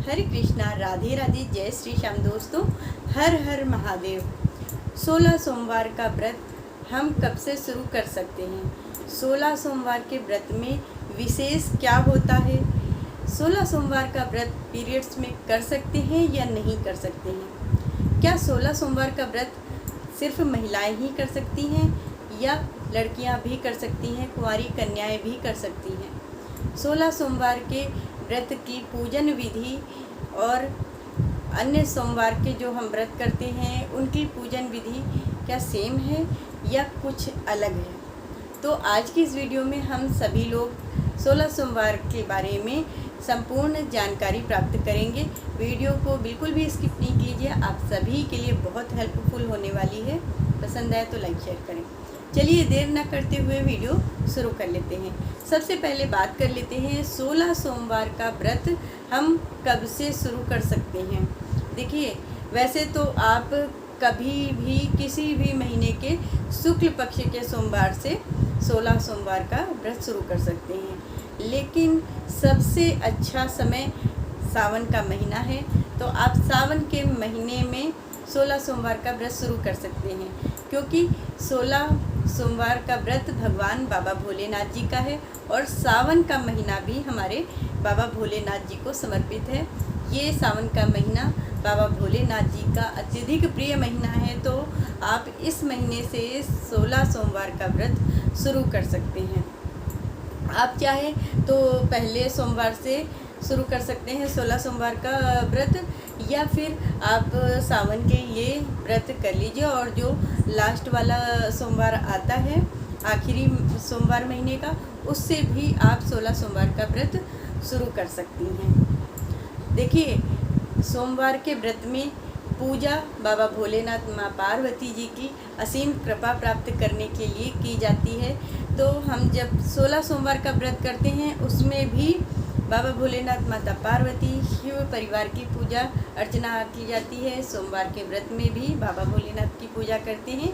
हरे कृष्णा, राधे राधे, जय श्री श्याम। दोस्तों, हर हर महादेव। 16 सोमवार का व्रत हम कब से शुरू कर सकते हैं? 16 सोमवार के व्रत में विशेष क्या होता है? 16 सोमवार का व्रत पीरियड्स में कर सकते हैं या नहीं कर सकते हैं? क्या 16 सोमवार का व्रत सिर्फ महिलाएं ही कर सकती हैं या लड़कियां भी कर सकती हैं, कुंवारी कन्याएं भी कर सकती हैं? 16 सोमवार के व्रत की पूजन विधि और अन्य सोमवार के जो हम व्रत करते हैं उनकी पूजन विधि क्या सेम है या कुछ अलग है? तो आज की इस वीडियो में हम सभी लोग 16 सोमवार के बारे में संपूर्ण जानकारी प्राप्त करेंगे। वीडियो को बिल्कुल भी स्किप नहीं कीजिए, आप सभी के लिए बहुत हेल्पफुल होने वाली है। पसंद आए तो लाइक शेयर करें। चलिए देर न करते हुए वीडियो शुरू कर लेते हैं। सबसे पहले बात कर लेते हैं 16 सोमवार का व्रत हम कब से शुरू कर सकते हैं। देखिए, वैसे तो आप कभी भी किसी भी महीने के शुक्ल पक्ष के सोमवार से 16 सोमवार का व्रत शुरू कर सकते हैं, लेकिन सबसे अच्छा समय सावन का महीना है। तो आप सावन के महीने में 16 सोमवार का व्रत शुरू कर सकते हैं, क्योंकि 16 सोमवार का व्रत भगवान बाबा भोलेनाथ जी का है और सावन का महीना भी हमारे बाबा भोलेनाथ जी को समर्पित है। ये सावन का महीना बाबा भोलेनाथ जी का अत्यधिक प्रिय महीना है, तो आप इस महीने से 16 सोमवार का व्रत शुरू कर सकते हैं। आप चाहे तो पहले सोमवार से शुरू कर सकते हैं 16 सोमवार का व्रत, या फिर आप सावन के ये व्रत कर लीजिए और जो लास्ट वाला सोमवार आता है, आखिरी सोमवार महीने का, उससे भी आप 16 सोमवार का व्रत शुरू कर सकती हैं। देखिए, सोमवार के व्रत में पूजा बाबा भोलेनाथ माँ पार्वती जी की असीम कृपा प्राप्त करने के लिए की जाती है। तो हम जब 16 सोमवार का व्रत करते हैं उसमें भी बाबा भोलेनाथ, माता पार्वती, शिव परिवार की पूजा अर्चना की जाती है। सोमवार के व्रत में भी बाबा भोलेनाथ की पूजा करते हैं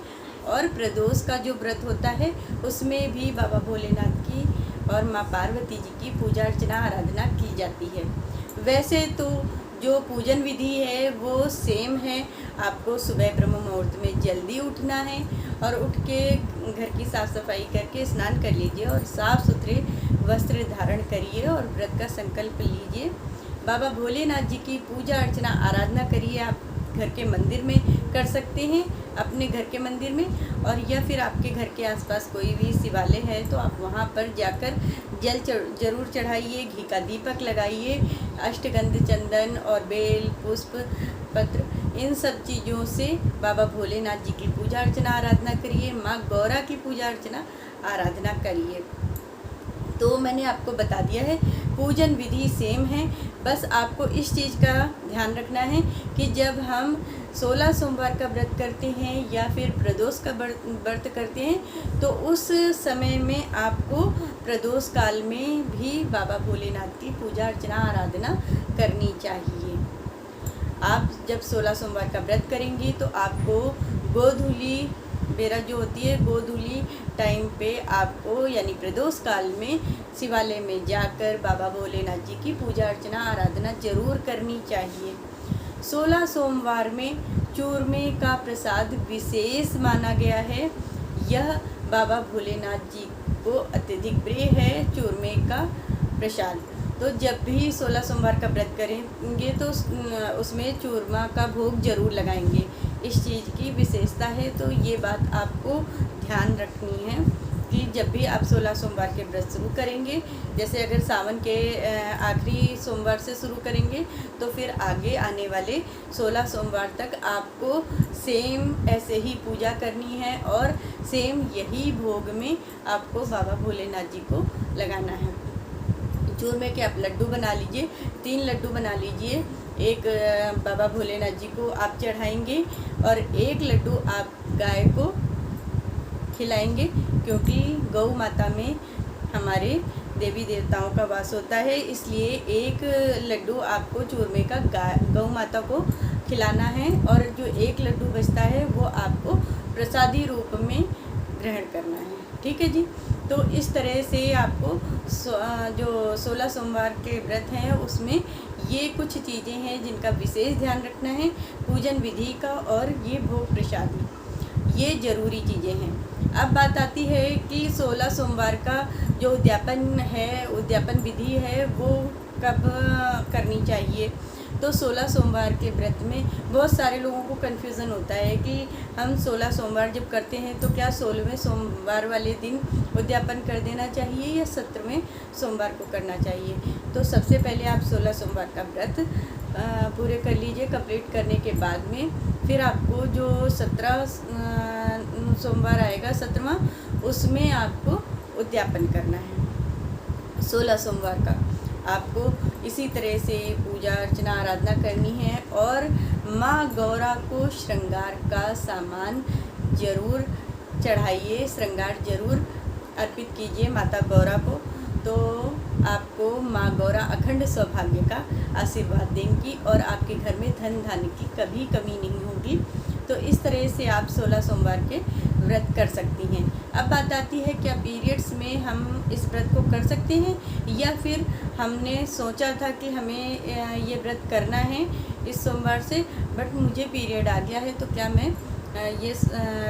और प्रदोष का जो व्रत होता है उसमें भी बाबा भोलेनाथ की और माँ पार्वती जी की पूजा अर्चना आराधना की जाती है। वैसे तो जो पूजन विधि है वो सेम है। आपको सुबह ब्रह्म मुहूर्त में जल्दी उठना है और उठ के घर की साफ़ सफाई करके स्नान कर लीजिए और साफ़ सुथरे वस्त्र धारण करिए और व्रत का संकल्प लीजिए। बाबा भोलेनाथ जी की पूजा अर्चना आराधना करिए। आप घर के मंदिर में कर सकते हैं, अपने घर के मंदिर में, और या फिर आपके घर के आसपास कोई भी शिवालय है तो आप वहाँ पर जाकर जल जरूर चढ़ाइए, घी का दीपक लगाइए, अष्टगंध, चंदन और बेल, पुष्प, पत्र, इन सब चीज़ों से बाबा भोलेनाथ जी की पूजा अर्चना आराधना करिए। माँ गौरा की पूजा अर्चना आराधना करिए। तो मैंने आपको बता दिया है, पूजन विधि सेम है। बस आपको इस चीज़ का ध्यान रखना है कि जब हम 16 सोमवार का व्रत करते हैं या फिर प्रदोष का व्रत करते हैं तो उस समय में आपको प्रदोष काल में भी बाबा भोलेनाथ की पूजा अर्चना आराधना करनी चाहिए। आप जब 16 सोमवार का व्रत करेंगी तो आपको गोधूली बेरा जो होती है, गोधूली टाइम पे आपको यानी प्रदोष काल में शिवालय में जाकर बाबा भोलेनाथ जी की पूजा अर्चना आराधना जरूर करनी चाहिए। 16 सोमवार में चूरमे का प्रसाद विशेष माना गया है। यह बाबा भोलेनाथ जी को अत्यधिक प्रिय है, चूरमे का प्रसाद। तो जब भी 16 सोमवार का व्रत करेंगे तो उसमें चूरमा का भोग जरूर लगाएंगे। इस चीज़ की विशेषता है, तो ये बात आपको ध्यान रखनी है कि जब भी आप 16 सोमवार के व्रत शुरू करेंगे, जैसे अगर सावन के आखिरी सोमवार से शुरू करेंगे तो फिर आगे आने वाले 16 सोमवार तक आपको सेम ऐसे ही पूजा करनी है और सेम यही भोग में आपको बाबा भोलेनाथ जी को लगाना है। चूरमे के आप लड्डू बना लीजिए, 3 लड्डू बना लीजिए। एक बाबा भोलेनाथ जी को आप चढ़ाएंगे और एक लड्डू आप गाय को खिलाएंगे, क्योंकि गौ माता में हमारे देवी देवताओं का वास होता है, इसलिए एक लड्डू आपको चूरमे का गौ माता को खिलाना है और जो एक लड्डू बचता है वो आपको प्रसादी रूप में ग्रहण करना है। ठीक है जी। तो इस तरह से आपको जो 16 सोमवार के व्रत हैं उसमें ये कुछ चीज़ें हैं जिनका विशेष ध्यान रखना है, पूजन विधि का, और ये भोग प्रसादी, ये ज़रूरी चीज़ें हैं। अब बात आती है कि 16 सोमवार का जो उद्यापन है, उद्यापन विधि है, वो कब करनी चाहिए। तो 16 सोमवार के व्रत में बहुत सारे लोगों को कन्फ्यूज़न होता है कि हम 16 सोमवार जब करते हैं तो क्या 16वें सोमवार वाले दिन उद्यापन कर देना चाहिए या 17वें सोमवार को करना चाहिए। तो सबसे पहले आप 16 सोमवार का व्रत पूरे कर लीजिए। कंप्लीट करने के बाद में फिर आपको जो 17 सोमवार आएगा 17वां, उसमें आपको उद्यापन करना है। 16 सोमवार का आपको इसी तरह से पूजा अर्चना आराधना करनी है, और माँ गौरा को श्रृंगार का सामान ज़रूर चढ़ाइए, श्रृंगार ज़रूर अर्पित कीजिए माता गौरा को। तो आपको माँ गौरा अखंड सौभाग्य का आशीर्वाद देंगी और आपके घर में धन धान्य की कभी कमी नहीं होगी। तो इस तरह से आप 16 सोमवार के व्रत कर सकती हैं। अब बात आती है क्या पीरियड्स में हम इस व्रत को कर सकते हैं, या फिर हमने सोचा था कि हमें ये व्रत करना है इस सोमवार से, बट मुझे पीरियड आ गया है, तो क्या मैं ये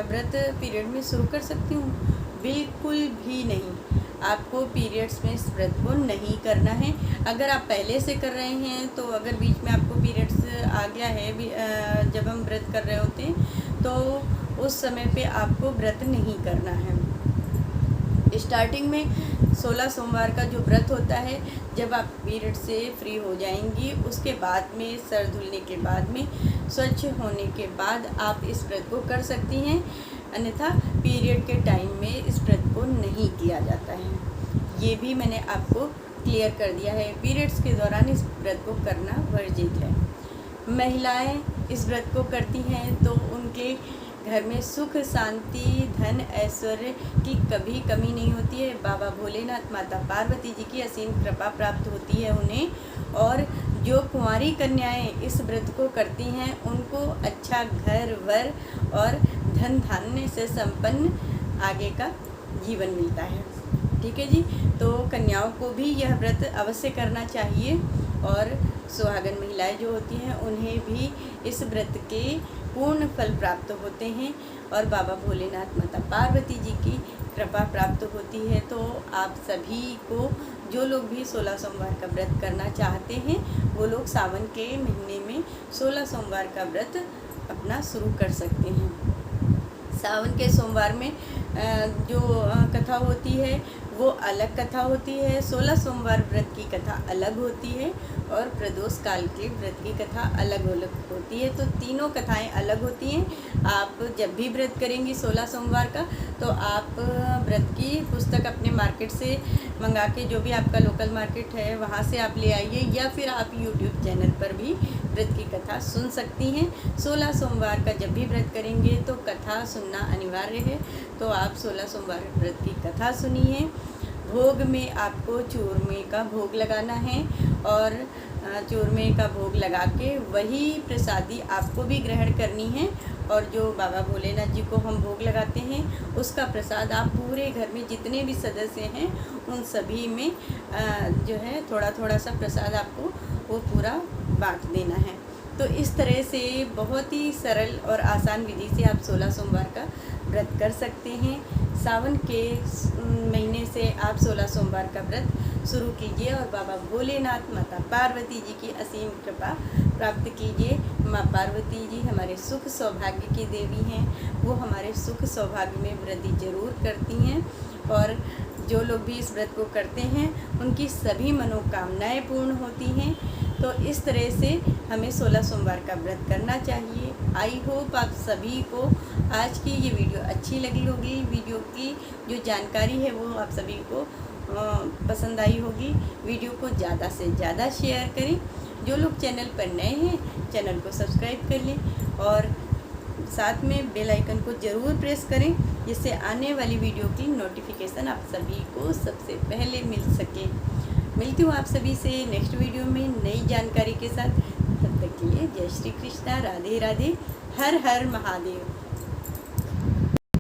व्रत पीरियड में शुरू कर सकती हूँ? बिल्कुल भी नहीं। आपको पीरियड्स में इस व्रत को नहीं करना है। अगर आप पहले से कर रहे हैं तो अगर बीच में आपको पीरियड्स आ गया है जब हम व्रत कर रहे होते हैं, तो उस समय पे आपको व्रत नहीं करना है। स्टार्टिंग में 16 सोमवार का जो व्रत होता है, जब आप पीरियड से फ्री हो जाएंगी, उसके बाद में सर धुलने के बाद में, स्वच्छ होने के बाद आप इस व्रत को कर सकती हैं। अन्यथा पीरियड के टाइम में इस व्रत को नहीं किया जाता है। ये भी मैंने आपको क्लियर कर दिया है। पीरियड्स के दौरान इस व्रत को करना वर्जित है। महिलाएं इस व्रत को करती हैं तो उनके घर में सुख शांति धन ऐश्वर्य की कभी कमी नहीं होती है। बाबा भोलेनाथ माता पार्वती जी की असीम कृपा प्राप्त होती है उन्हें। और जो कुंवारी कन्याएं इस व्रत को करती हैं उनको अच्छा घर वर और धन धान्य से संपन्न आगे का जीवन मिलता है। ठीक है जी। तो कन्याओं को भी यह व्रत अवश्य करना चाहिए, और सुहागन महिलाएं जो होती हैं उन्हें भी इस व्रत के पूर्ण फल प्राप्त होते हैं और बाबा भोलेनाथ माता पार्वती जी की कृपा प्राप्त होती है। तो आप सभी को, जो लोग भी 16 सोमवार का व्रत करना चाहते हैं, वो लोग सावन के महीने में 16 सोमवार का व्रत अपना शुरू कर सकते हैं। सावन के सोमवार में जो कथा होती है वो अलग कथा होती है। 16 सोमवार व्रत की कथा अलग होती है और प्रदोष काल के व्रत की कथा अलग अलग होती है। तो तीनों कथाएं अलग होती हैं। आप जब भी व्रत करेंगी 16 सोमवार का, तो आप व्रत की पुस्तक अपने मार्केट से मंगा के, जो भी आपका लोकल मार्केट है वहाँ से आप ले आइए, या फिर आप यूट्यूब चैनल पर भी व्रत की कथा सुन सकती हैं। 16 सोमवार का जब भी व्रत करेंगे तो कथा सुनना अनिवार्य है। तो आप 16 सोमवार व्रत की कथा सुनिए। भोग में आपको चूरमे का भोग लगाना है, और चूरमे का भोग लगा के वही प्रसादी आपको भी ग्रहण करनी है। और जो बाबा भोलेनाथ जी को हम भोग लगाते हैं उसका प्रसाद आप पूरे घर में जितने भी सदस्य हैं उन सभी में जो है थोड़ा थोड़ा सा प्रसाद आपको वो पूरा बांट देना है। तो इस तरह से बहुत ही सरल और आसान विधि से आप 16 सोमवार का व्रत कर सकते हैं। सावन के महीने से आप 16 सोमवार का व्रत शुरू कीजिए और बाबा भोलेनाथ माता पार्वती जी की असीम कृपा प्राप्त कीजिए। माँ पार्वती जी हमारे सुख सौभाग्य की देवी हैं, वो हमारे सुख सौभाग्य में वृद्धि जरूर करती हैं। और जो लोग भी इस व्रत को करते हैं उनकी सभी मनोकामनाएं पूर्ण होती हैं। तो इस तरह से हमें 16 सोमवार का व्रत करना चाहिए। आई होप आप सभी को आज की ये वीडियो अच्छी लगी होगी। वीडियो की जो जानकारी है वो आप सभी को पसंद आई होगी। वीडियो को ज़्यादा से ज़्यादा शेयर करें। जो लोग चैनल पर नए हैं चैनल को सब्सक्राइब कर लें और साथ में बेल आइकन को ज़रूर प्रेस करें, जिससे आने वाली वीडियो की नोटिफिकेशन आप सभी को सबसे पहले मिल सके। मिलती हूँ आप सभी से नेक्स्ट वीडियो में नई जानकारी के साथ। तब तक के लिए जय श्री कृष्णा, राधे राधे, हर हर महादेव।